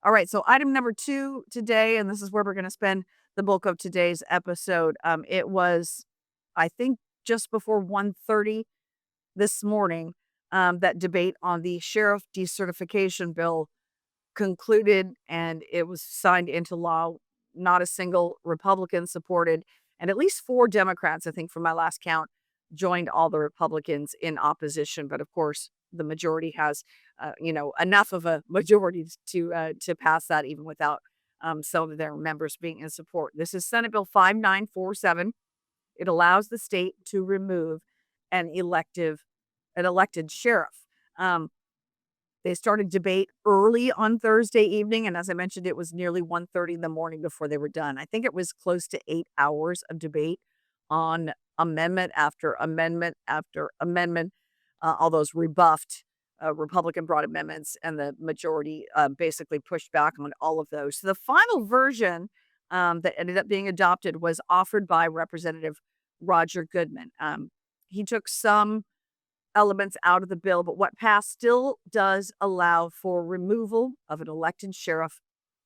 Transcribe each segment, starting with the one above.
All right, so item number 2 today, and this is where we're gonna spend the bulk of today's episode. It was, I think, just before 1:30 this morning, that debate on the sheriff decertification bill concluded, and it was signed into law. Not a single Republican supported, and at least 4 Democrats, I think from my last count, joined all the Republicans in opposition. But of course, the majority has, enough of a majority to pass that, even without some of their members being in support. This is Senate Bill 5947. It allows the state to remove an elected sheriff. Um, they started debate early on Thursday evening, and as I mentioned, it was nearly 1:30 in the morning before they were done. I think it was close to 8 hours of debate on amendment after amendment after amendment, all those rebuffed, Republican-brought amendments, and the majority, basically pushed back on all of those. So the final version, that ended up being adopted was offered by Representative Roger Goodman. He took some elements out of the bill, but what passed still does allow for removal of an elected sheriff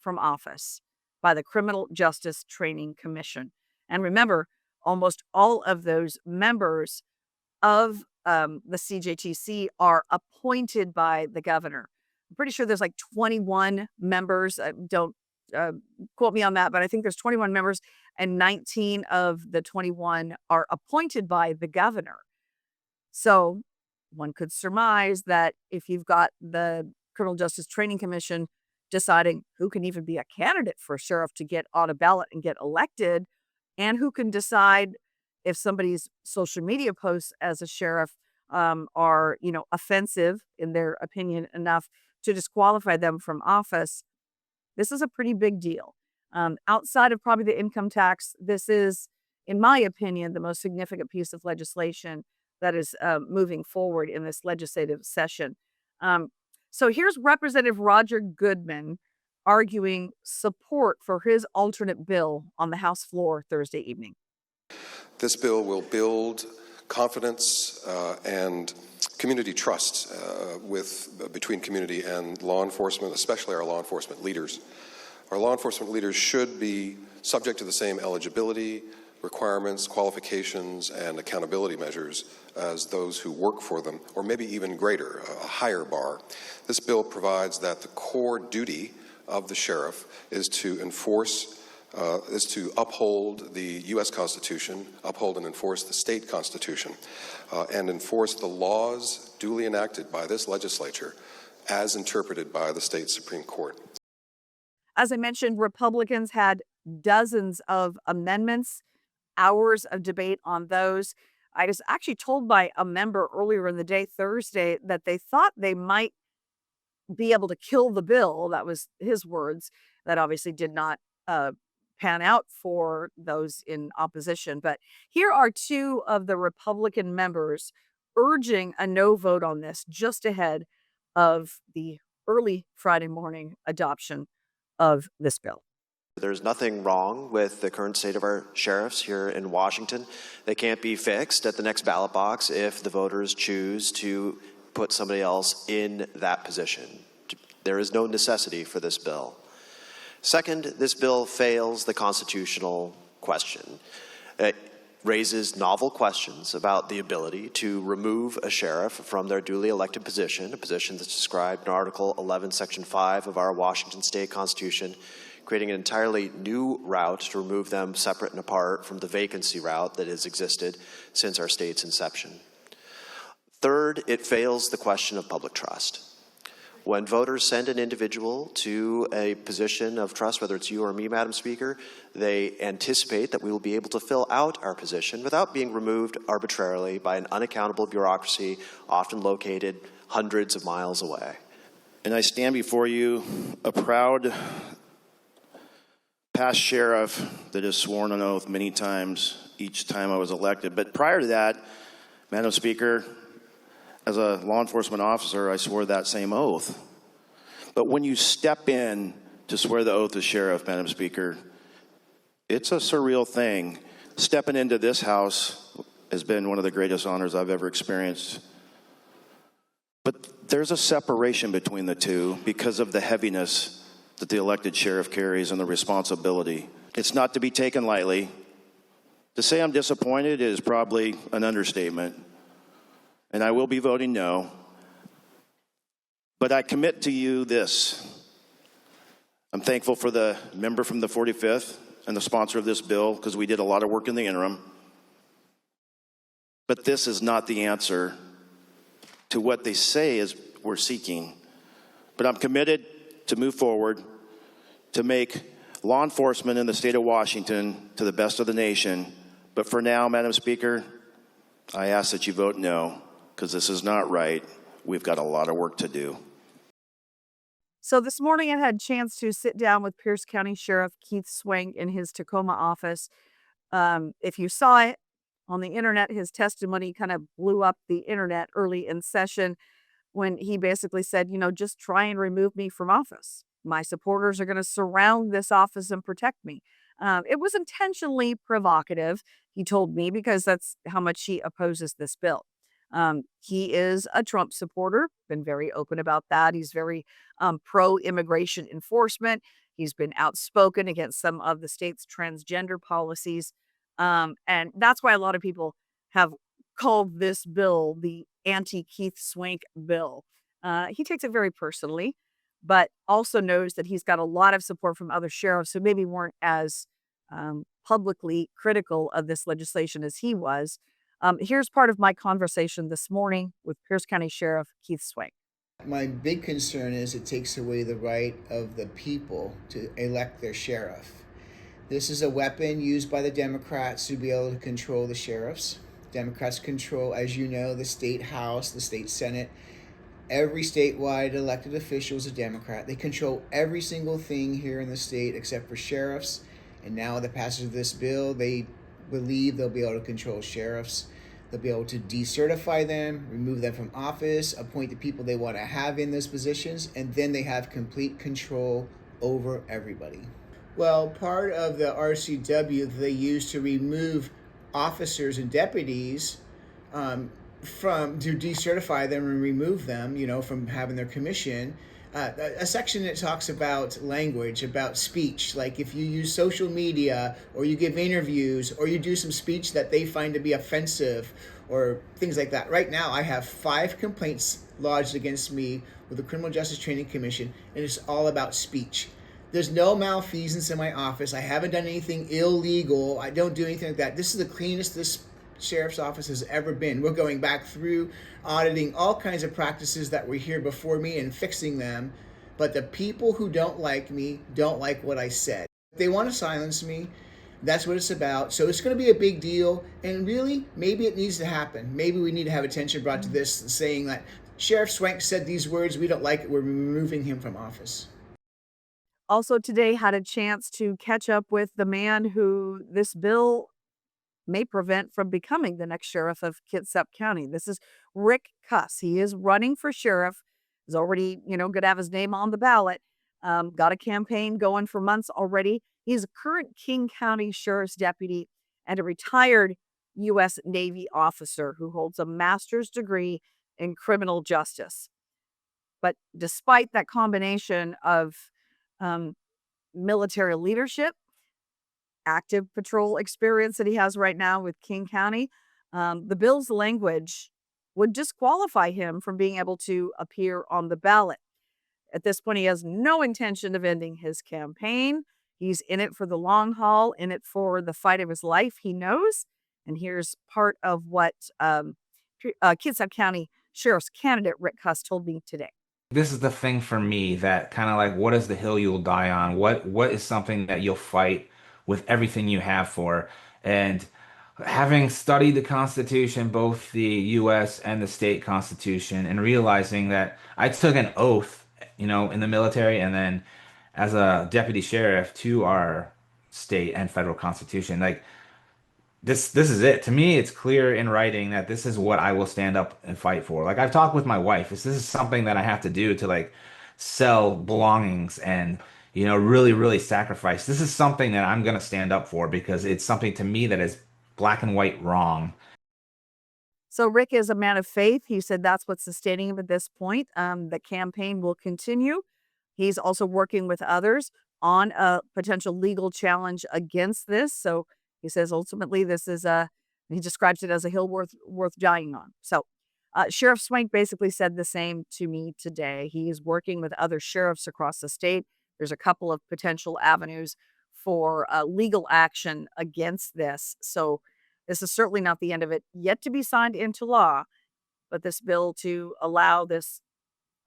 from office by the Criminal Justice Training Commission. And remember, almost all of those members of the CJTC are appointed by the governor. I'm pretty sure there's like 21 members. Don't uh, quote me on that, but I think there's 21 members, and 19 of the 21 are appointed by the governor. So one could surmise that if you've got the Criminal Justice Training Commission deciding who can even be a candidate for sheriff to get on a ballot and get elected, and who can decide if somebody's social media posts as a sheriff are, offensive in their opinion enough to disqualify them from office, this is a pretty big deal. Outside of probably the income tax, this is, in my opinion, the most significant piece of legislation that is moving forward in this legislative session. Um, so here's Representative Roger Goodman arguing support for his alternate bill on the House floor Thursday evening. This bill will build confidence and community trust between community and law enforcement, especially our law enforcement leaders. Our law enforcement leaders should be subject to the same eligibility requirements, qualifications, and accountability measures as those who work for them, or maybe even greater, a higher bar. This bill provides that the core duty of the sheriff is to uphold the U.S. Constitution, uphold and enforce the state Constitution, and enforce the laws duly enacted by this legislature as interpreted by the state Supreme Court. As I mentioned, Republicans had dozens of amendments, hours of debate on those. I was actually told by a member earlier in the day, Thursday, that they thought they might be able to kill the bill. That was his words. That obviously did not pan out for those in opposition. But here are 2 of the Republican members urging a no vote on this just ahead of the early Friday morning adoption of this bill. There's nothing wrong with the current state of our sheriffs here in Washington. They can't be fixed at the next ballot box if the voters choose to put somebody else in that position. There is no necessity for this bill. Second, this bill fails the constitutional question. It raises novel questions about the ability to remove a sheriff from their duly elected position, a position that's described in Article 11, Section 5 of our Washington State Constitution, creating an entirely new route to remove them separate and apart from the vacancy route that has existed since our state's inception. Third, it fails the question of public trust. When voters send an individual to a position of trust, whether it's you or me, Madam Speaker, they anticipate that we will be able to fill out our position without being removed arbitrarily by an unaccountable bureaucracy, often located hundreds of miles away. And I stand before you a proud past sheriff that has sworn an oath many times each time I was elected. But prior to that, Madam Speaker, as a law enforcement officer, I swore that same oath. But when you step in to swear the oath as sheriff, Madam Speaker, it's a surreal thing. Stepping into this house has been one of the greatest honors I've ever experienced. But there's a separation between the two because of the heaviness that the elected sheriff carries and the responsibility. It's not to be taken lightly. To say I'm disappointed is probably an understatement, and I will be voting no. But I commit to you this. I'm thankful for the member from the 45th and the sponsor of this bill, because we did a lot of work in the interim. But this is not the answer to what they say is we're seeking. But I'm committed to move forward to make law enforcement in the state of Washington to the best of the nation. But for now, Madam Speaker, I ask that you vote no, because this is not right. We've got a lot of work to do. So this morning I had a chance to sit down with Pierce County Sheriff Keith Swank in his Tacoma office. If you saw it on the internet, his testimony kind of blew up the internet early in session when he basically said, just try and remove me from office. My supporters are going to surround this office and protect me. It was intentionally provocative, he told me, because that's how much he opposes this bill. He is a Trump supporter, been very open about that. He's very pro-immigration enforcement. He's been outspoken against some of the state's transgender policies. And that's why a lot of people have called this bill the anti-Keith Swank bill. He takes it very personally, but also knows that he's got a lot of support from other sheriffs who maybe weren't as publicly critical of this legislation as he was. Here's part of my conversation this morning with Pierce County Sheriff Keith Swank. My big concern is it takes away the right of the people to elect their sheriff. This is a weapon used by the Democrats to be able to control the sheriffs. Democrats control, as you know, the state house, the state senate. Every statewide elected official is a Democrat. They control every single thing here in the state except for sheriffs. And now with the passage of this bill, they believe they'll be able to control sheriffs. They'll be able to decertify them, remove them from office, appoint the people they want to have in those positions, and then they have complete control over everybody. Well, part of the RCW that they use to remove officers and deputies to decertify them and remove them, from having their commission. A section that talks about language, about speech, like if you use social media or you give interviews or you do some speech that they find to be offensive or things like that. Right now, I have 5 complaints lodged against me with the Criminal Justice Training Commission, and it's all about speech. There's no malfeasance in my office. I haven't done anything illegal. I don't do anything like that. This is the cleanest this sheriff's office has ever been. We're going back through auditing all kinds of practices that were here before me and fixing them. But the people who don't like me don't like what I said. They want to silence me. That's what it's about. So it's going to be a big deal. And really, maybe it needs to happen. Maybe we need to have attention brought to this, saying that Sheriff Swank said these words. We don't like it. We're removing him from office. Also today had a chance to catch up with the man who this bill may prevent from becoming the next sheriff of Kitsap County. This is Rick Cuss. He is running for sheriff. He's already, going to have his name on the ballot. Got a campaign going for months already. He's a current King County Sheriff's deputy and a retired U.S. Navy officer who holds a master's degree in criminal justice. But despite that combination of military leadership, active patrol experience that he has right now with King County, the bill's language would disqualify him from being able to appear on the ballot. At this point, he has no intention of ending his campaign. He's in it for the long haul, in it for the fight of his life, he knows. And here's part of what Kitsap County Sheriff's candidate Rick Cuss told me today. This is the thing for me that kind of like, what is the hill you'll die on? What is something that you'll fight with everything you have for? And having studied the Constitution, both the U.S. and the state Constitution, and realizing that I took an oath, in the military, and then as a deputy sheriff to our state and federal Constitution, like this is it. To me, it's clear in writing that this is what I will stand up and fight for. Like I've talked with my wife, this is something that I have to do to like sell belongings and really, really sacrifice. This is something that I'm going to stand up for because it's something to me that is black and white wrong. So Rick is a man of faith. He said that's what's sustaining him at this point. The campaign will continue He's also working with others on a potential legal challenge against this. So he says ultimately this is he describes it as a hill worth dying on. So Sheriff Swank basically said the same to me today. He's working with other sheriffs across the state. There's a couple of potential avenues for legal action against this. So this is certainly not the end of it, yet to be signed into law. But this bill to allow this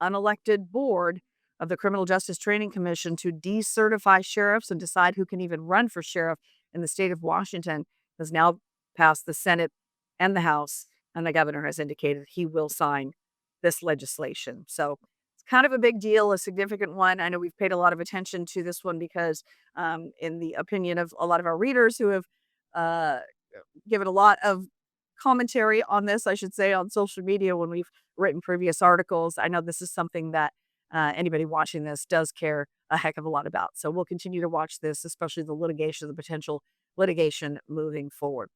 unelected board of the Criminal Justice Training Commission to decertify sheriffs and decide who can even run for sheriff in the state of Washington has now passed the Senate and the House, and the governor has indicated he will sign this legislation. So it's kind of a big deal, a significant one. I know we've paid a lot of attention to this one because, in the opinion of a lot of our readers who have uh, given a lot of commentary on this, I should say, on social media when we've written previous articles. I know this is something that anybody watching this does care a heck of a lot about. So we'll continue to watch this, especially the litigation, the potential litigation moving forward.